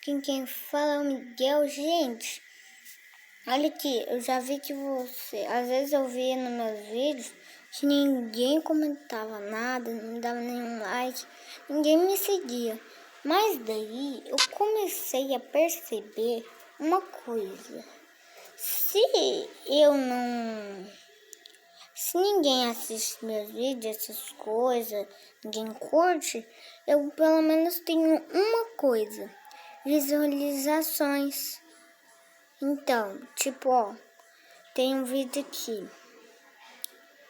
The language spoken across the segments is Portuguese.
Quem fala é o Miguel. Gente, olha aqui, eu já vi que você... Às vezes eu via nos meus vídeos que ninguém comentava nada, não dava nenhum like, ninguém me seguia. Mas daí eu comecei a perceber uma coisa. Se eu não... Se ninguém assiste meus vídeos, essas coisas, ninguém curte, eu pelo menos tenho uma coisa: visualizações. Então, tipo, ó, tem um vídeo aqui.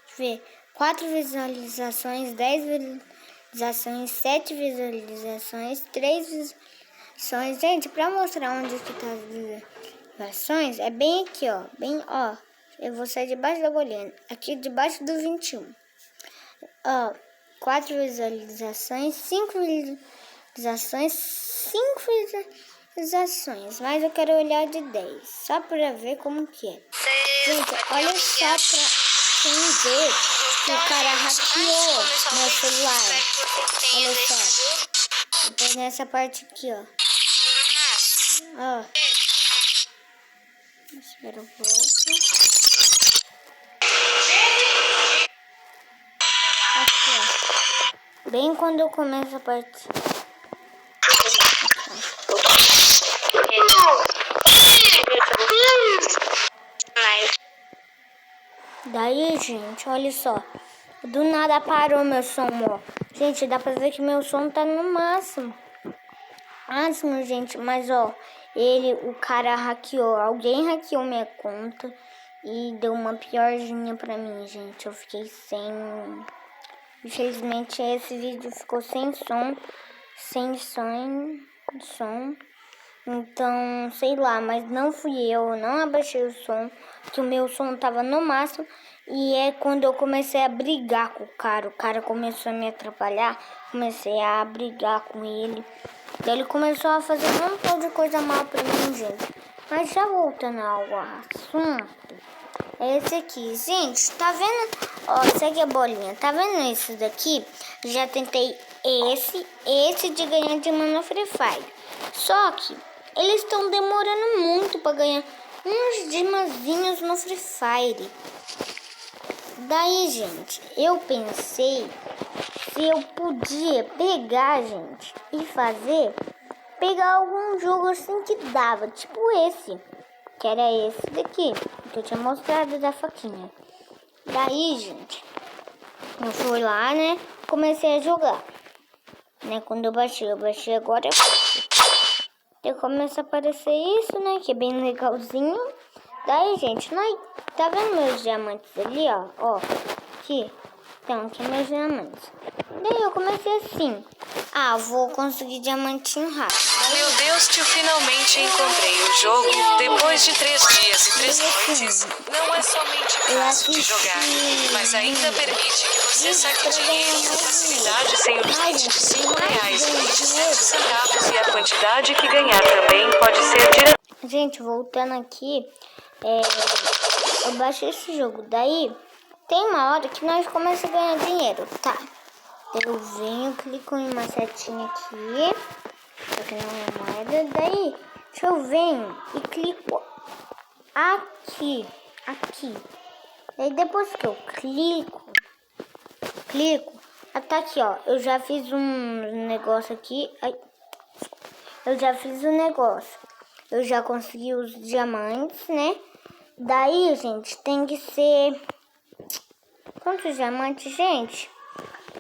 Deixa eu ver. 4 visualizações, 10 visualizações, 7 visualizações, 3 visualizações. Gente, pra mostrar onde que tá as visualizações, é bem aqui, ó. Bem, ó. Eu vou sair debaixo da bolinha. Aqui debaixo do 21. Ó, 4 visualizações, 5 visualizações, 5 visualizações. Mas eu quero olhar de 10, só pra ver como que é. Gente, olha só pra quem ver que o cara hackeou meu celular. Olha só. Eu tô nessa parte aqui, ó. Ó. Espera um pouco. Aqui, ó. Bem quando eu começo a partir. Daí, gente, olha só. Do nada parou meu som, ó. Gente, dá pra ver que meu som tá no máximo. Máximo, gente. Mas, ó, o cara hackeou. Alguém hackeou minha conta e deu uma piorzinha pra mim, gente. Eu fiquei sem... Infelizmente, esse vídeo ficou sem som. Sem som. Então, sei lá, mas não fui eu não abaixei o som, que o meu som tava no máximo. E é quando eu comecei a brigar com o cara começou a me atrapalhar, comecei a brigar com ele. Daí ele começou a fazer um montão de coisa mal pra mim, gente. Mas já voltando ao assunto, é esse aqui. Gente, tá vendo? Ó, esse aqui é a bolinha. Tá vendo esse daqui? Já tentei esse de ganhar de no Free Fire. Só que eles estão demorando muito para ganhar uns dimazinhos no Free Fire. Daí, gente, eu pensei se eu podia pegar, gente, e pegar algum jogo assim que dava, tipo esse, que era esse daqui, que eu tinha mostrado da faquinha. Daí, gente, eu fui lá, né, comecei a jogar, né, quando eu baixei agora é fácil. Daí começa a aparecer isso, né, que é bem legalzinho. Daí, gente, tá vendo meus diamantes ali, ó, ó, aqui, então, aqui meus diamantes. Daí eu comecei assim, vou conseguir diamantinho rápido. Meu Deus, tio, finalmente encontrei o jogo. Depois de 3 dias e 3 noites, não é somente fácil de jogar, mas ainda permite que você saque dinheiro com facilidade sem o limite de R$5,27 e a quantidade que ganhar também pode ser direto. Gente, voltando aqui, eu baixei esse jogo. Daí, tem uma hora que nós começamos a ganhar dinheiro, tá? Eu venho, clico em uma setinha aqui, pra ganhar uma moeda. Daí, eu venho e clico aqui. Daí, depois que eu clico, tá aqui, ó. Eu já fiz um negócio aqui. Eu já fiz um negócio. Eu já consegui os diamantes, né? Daí, gente, tem que ser... Quantos diamantes, gente?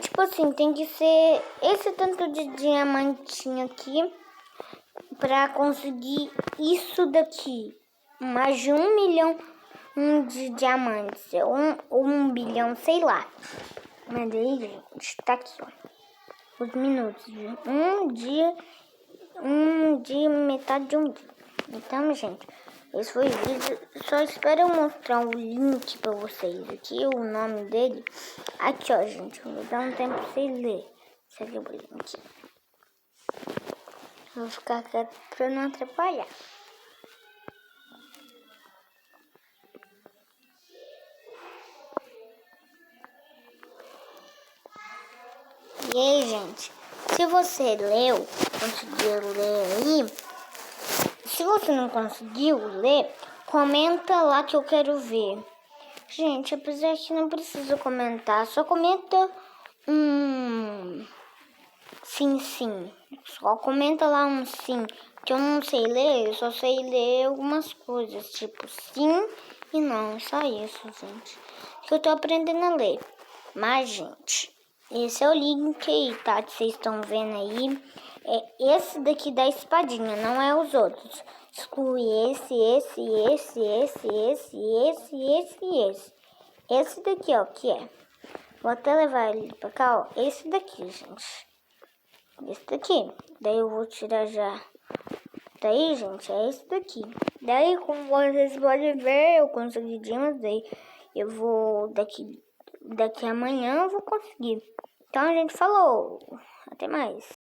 Tipo assim, tem que ser esse tanto de diamantinho aqui pra conseguir isso daqui. Mais de 1 milhão de diamantes. Ou 1 bilhão, sei lá. Mas daí, gente, tá aqui, ó. Os minutos de metade de um dia. Então, gente, esse foi o vídeo. Só espero eu mostrar o link pra vocês aqui, o nome dele. Aqui, ó, gente. Vou dar um tempo pra vocês lerem. Segue o link. Vou ficar quieto pra não atrapalhar. E aí, gente, se você conseguiu ler aí, se você não conseguiu ler, comenta lá que eu quero ver. Gente, apesar que não precisa comentar, só comenta sim. Só comenta lá um sim, que eu não sei ler, eu só sei ler algumas coisas, tipo sim e não, só isso, gente. Que eu tô aprendendo a ler. Mas, gente, esse é o link aí, tá? Que vocês estão vendo aí. É esse daqui da espadinha, não é os outros. Exclui esse. Esse daqui, ó, que é. Vou até levar ele pra cá, ó. Esse daqui, gente. Esse daqui. Daí eu vou tirar já. Daí, gente, é esse daqui. Daí, como vocês podem ver, eu consegui dimas. Daí eu vou daqui amanhã eu vou conseguir. Então a gente falou. Até mais.